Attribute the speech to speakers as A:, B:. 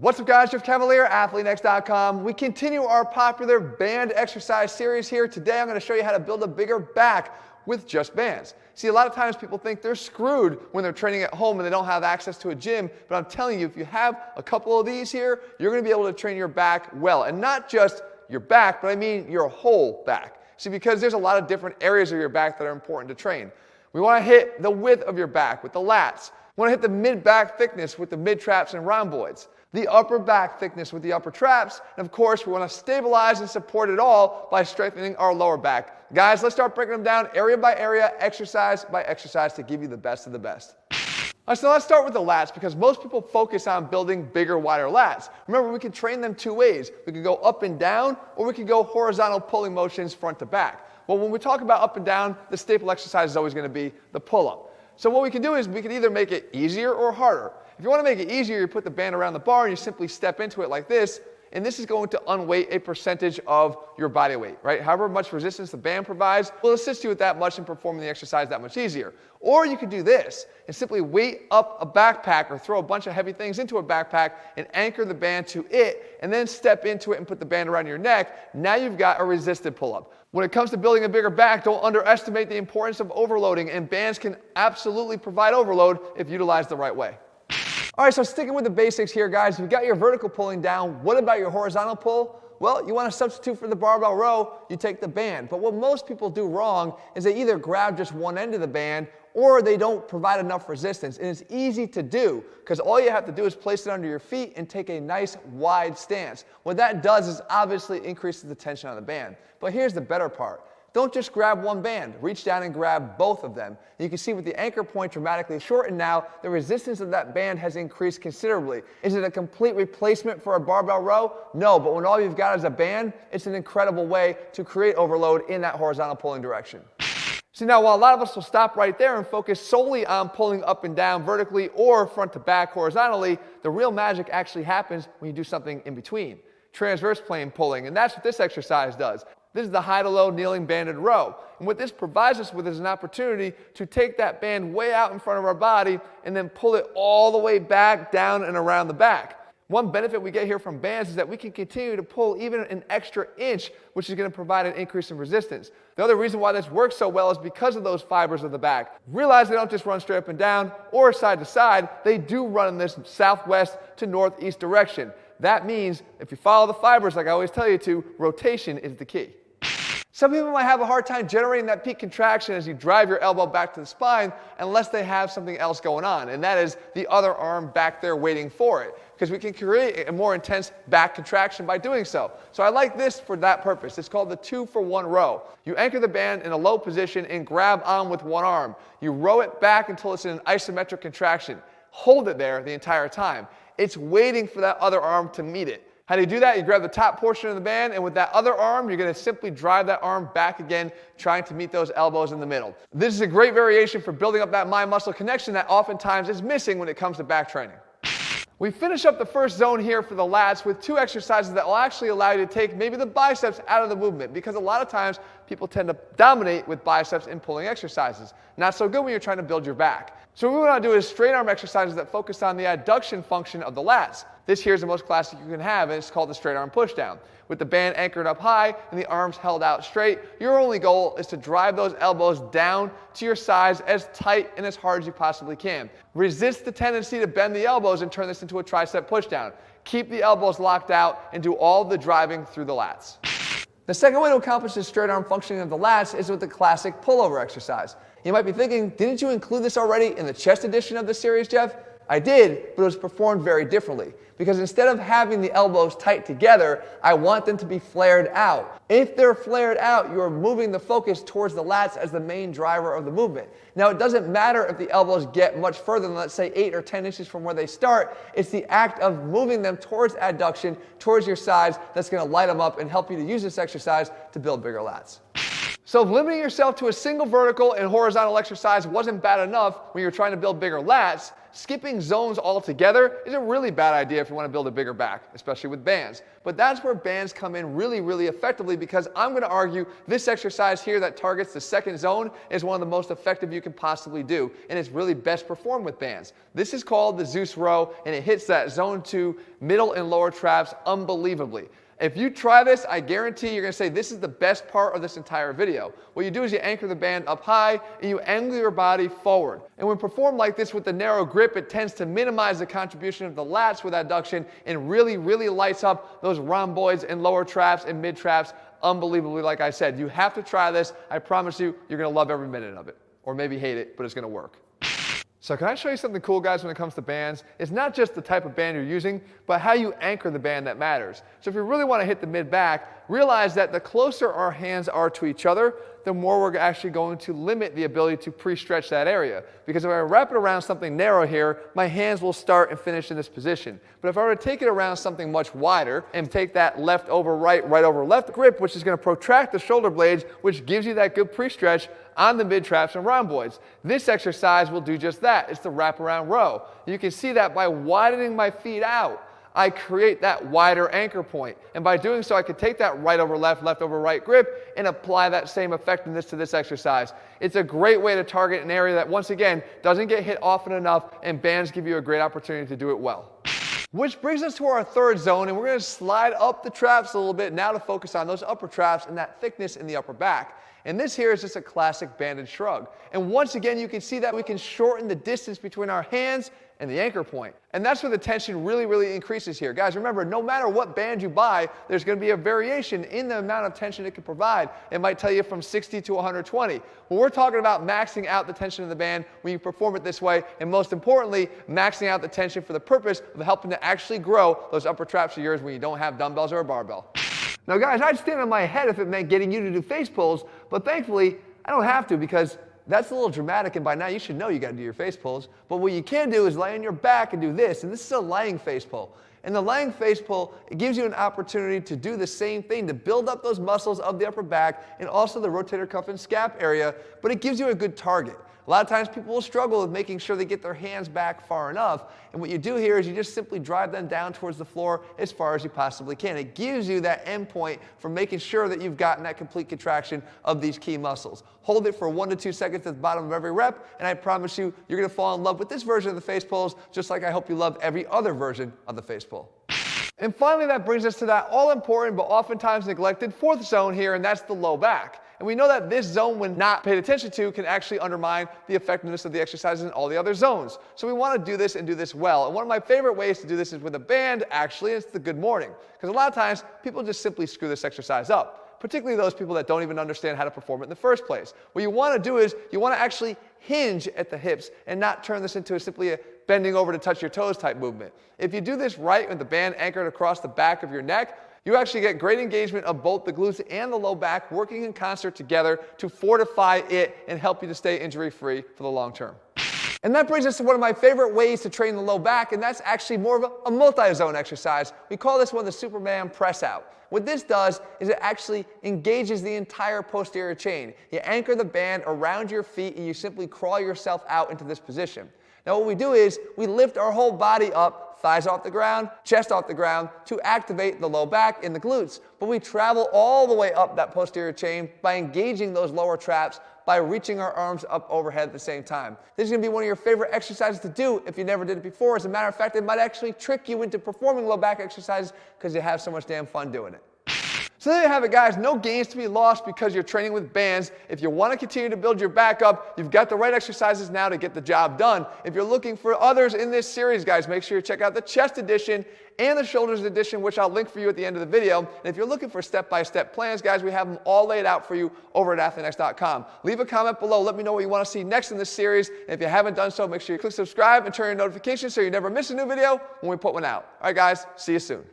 A: What's up guys, Jeff Cavalier, AthleteNext.com. We continue our popular band exercise series here. Today I'm going to show you how to build a bigger back with just bands. See, a lot of times people think they're screwed when they're training at home and they don't have access to a gym, but I'm telling you, if you have a couple of these here, you're going to be able to train your back well. And not just your back, but I mean your whole back. See, because there's a lot of different areas of your back that are important to train. We want to hit the width of your back with the lats. We want to hit the mid-back thickness with the mid-traps and rhomboids. The upper back thickness with the upper traps, and of course we want to stabilize and support it all by strengthening our lower back. Guys, let's start breaking them down area by area, exercise by exercise to give you the best of the best. Alright, so let's start with the lats because most people focus on building bigger, wider lats. Remember, we can train them two ways. We can go up and down, or we can go horizontal pulling motions front to back. Well, when we talk about up and down, the staple exercise is always going to be the pull-up. So what we can do is we can either make it easier or harder. If you want to make it easier, you put the band around the bar and you simply step into it like this, and this is going to unweight a percentage of your body weight, right? However much resistance the band provides will assist you with that much and performing the exercise that much easier. Or you could do this and simply weight up a backpack or throw a bunch of heavy things into a backpack and anchor the band to it and then step into it and put the band around your neck. Now you've got a resisted pull-up. When it comes to building a bigger back, don't underestimate the importance of overloading, and bands can absolutely provide overload if utilized the right way. All right, so sticking with the basics here, guys, you've got your vertical pulling down. What about your horizontal pull? Well, you want to substitute for the barbell row, you take the band. But what most people do wrong is they either grab just one end of the band or they don't provide enough resistance. And it's easy to do because all you have to do is place it under your feet and take a nice wide stance. What that does is obviously increases the tension on the band. But here's the better part. Don't just grab one band. Reach down and grab both of them. You can see with the anchor point dramatically shortened now, the resistance of that band has increased considerably. Is it a complete replacement for a barbell row? No, but when all you've got is a band, it's an incredible way to create overload in that horizontal pulling direction. See, now while a lot of us will stop right there and focus solely on pulling up and down vertically or front to back horizontally, the real magic actually happens when you do something in between. Transverse plane pulling, and that's what this exercise does. This is the high to low kneeling banded row. And what this provides us with is an opportunity to take that band way out in front of our body and then pull it all the way back, down, and around the back. One benefit we get here from bands is that we can continue to pull even an extra inch, which is going to provide an increase in resistance. The other reason why this works so well is because of those fibers of the back. Realize they don't just run straight up and down or side to side. They do run in this southwest to northeast direction. That means if you follow the fibers like I always tell you to, rotation is the key. Some people might have a hard time generating that peak contraction as you drive your elbow back to the spine unless they have something else going on, and that is the other arm back there waiting for it, because we can create a more intense back contraction by doing so. So I like this for that purpose. It's called the 2-for-1 row. You anchor the band in a low position and grab on with one arm. You row it back until it's in an isometric contraction. Hold it there the entire time. It's waiting for that other arm to meet it. How do you do that? You grab the top portion of the band, and with that other arm, you're going to simply drive that arm back again, trying to meet those elbows in the middle. This is a great variation for building up that mind-muscle connection that oftentimes is missing when it comes to back training. We finish up the first zone here for the lats with two exercises that will actually allow you to take maybe the biceps out of the movement, because a lot of times people tend to dominate with biceps in pulling exercises. Not so good when you're trying to build your back. So what we want to do is straight arm exercises that focus on the adduction function of the lats. This here is the most classic you can have, and it's called the straight arm pushdown. With the band anchored up high and the arms held out straight, your only goal is to drive those elbows down to your sides as tight and as hard as you possibly can. Resist the tendency to bend the elbows and turn this into a tricep pushdown. Keep the elbows locked out and do all the driving through the lats. The second way to accomplish this straight arm functioning of the lats is with the classic pullover exercise. You might be thinking, didn't you include this already in the chest edition of the series, Jeff? I did, but it was performed very differently. Because instead of having the elbows tight together, I want them to be flared out. If they're flared out, you're moving the focus towards the lats as the main driver of the movement. Now, it doesn't matter if the elbows get much further than, let's say, 8 or 10 inches from where they start. It's the act of moving them towards adduction, towards your sides, that's going to light them up and help you to use this exercise to build bigger lats. So if limiting yourself to a single vertical and horizontal exercise wasn't bad enough when you're trying to build bigger lats, skipping zones altogether is a really bad idea if you want to build a bigger back, especially with bands. But that's where bands come in really, really effectively, because I'm going to argue this exercise here that targets the second zone is one of the most effective you can possibly do, and it's really best performed with bands. This is called the Zeus row, and it hits that zone 2 middle and lower traps unbelievably. If you try this, I guarantee you're going to say this is the best part of this entire video. What you do is you anchor the band up high and you angle your body forward. And when performed like this with the narrow grip, it tends to minimize the contribution of the lats with adduction and really, really lights up those rhomboids and lower traps and mid traps unbelievably. Like I said, you have to try this. I promise you, you're going to love every minute of it. Or maybe hate it, but it's going to work. So can I show you something cool, guys, when it comes to bands? It's not just the type of band you're using, but how you anchor the band that matters. So if you really want to hit the mid-back, realize that the closer our hands are to each other, the more we're actually going to limit the ability to pre-stretch that area. Because if I wrap it around something narrow here, my hands will start and finish in this position. But if I were to take it around something much wider and take that left over right, right over left grip, which is going to protract the shoulder blades, which gives you that good pre-stretch on the mid-traps and rhomboids. This exercise will do just that. It's the wraparound row. You can see that by widening my feet out, I create that wider anchor point. And by doing so, I can take that right over left, left over right grip and apply that same effectiveness to this exercise. It's a great way to target an area that, once again, doesn't get hit often enough, and bands give you a great opportunity to do it well. Which brings us to our third zone, and we're going to slide up the traps a little bit now to focus on those upper traps and that thickness in the upper back. And this here is just a classic banded shrug. And once again, you can see that we can shorten the distance between our hands and the anchor point. And that's where the tension really, really increases here. Guys, remember, no matter what band you buy, there's going to be a variation in the amount of tension it can provide. It might tell you from 60 to 120. Well, we're talking about maxing out the tension of the band when you perform it this way, and most importantly, maxing out the tension for the purpose of helping to actually grow those upper traps of yours when you don't have dumbbells or a barbell. Now guys, I'd stand on my head if it meant getting you to do face pulls, but thankfully, I don't have to, because that's a little dramatic, and by now you should know you got to do your face pulls. But what you can do is lay on your back and do this, and this is a laying face pull. And the laying face pull, it gives you an opportunity to do the same thing, to build up those muscles of the upper back and also the rotator cuff and scap area, but it gives you a good target. A lot of times people will struggle with making sure they get their hands back far enough. And what you do here is you just simply drive them down towards the floor as far as you possibly can. It gives you that end point for making sure that you've gotten that complete contraction of these key muscles. Hold it for 1 to 2 seconds at the bottom of every rep, and I promise you, you're going to fall in love with this version of the face pulls, just like I hope you love every other version of the face pull. And finally, that brings us to that all-important but oftentimes neglected fourth zone here, and that's the low back. And we know that this zone, when not paid attention to, can actually undermine the effectiveness of the exercises in all the other zones. So we want to do this and do this well. And one of my favorite ways to do this is with a band, actually, it's the good morning. Because a lot of times, people just simply screw this exercise up, particularly those people that don't even understand how to perform it in the first place. What you want to do is you want to actually hinge at the hips and not turn this into simply a bending over to touch your toes type movement. If you do this right with the band anchored across the back of your neck, you actually get great engagement of both the glutes and the low back working in concert together to fortify it and help you to stay injury-free for the long term. And that brings us to one of my favorite ways to train the low back, and that's actually more of a multi-zone exercise. We call this one the Superman press out. What this does is it actually engages the entire posterior chain. You anchor the band around your feet and you simply crawl yourself out into this position. Now what we do is we lift our whole body up, thighs off the ground, chest off the ground, to activate the low back and the glutes. But we travel all the way up that posterior chain by engaging those lower traps, by reaching our arms up overhead at the same time. This is going to be one of your favorite exercises to do if you never did it before. As a matter of fact, it might actually trick you into performing low back exercises because you have so much damn fun doing it. So there you have it, guys. No gains to be lost because you're training with bands. If you want to continue to build your back up, you've got the right exercises now to get the job done. If you're looking for others in this series, guys, make sure you check out the chest edition and the shoulders edition, which I'll link for you at the end of the video. And if you're looking for step-by-step plans, guys, we have them all laid out for you over at athleanx.com. Leave a comment below. Let me know what you want to see next in this series. And if you haven't done so, make sure you click subscribe and turn your notifications so you never miss a new video when we put one out. All right, guys, see you soon.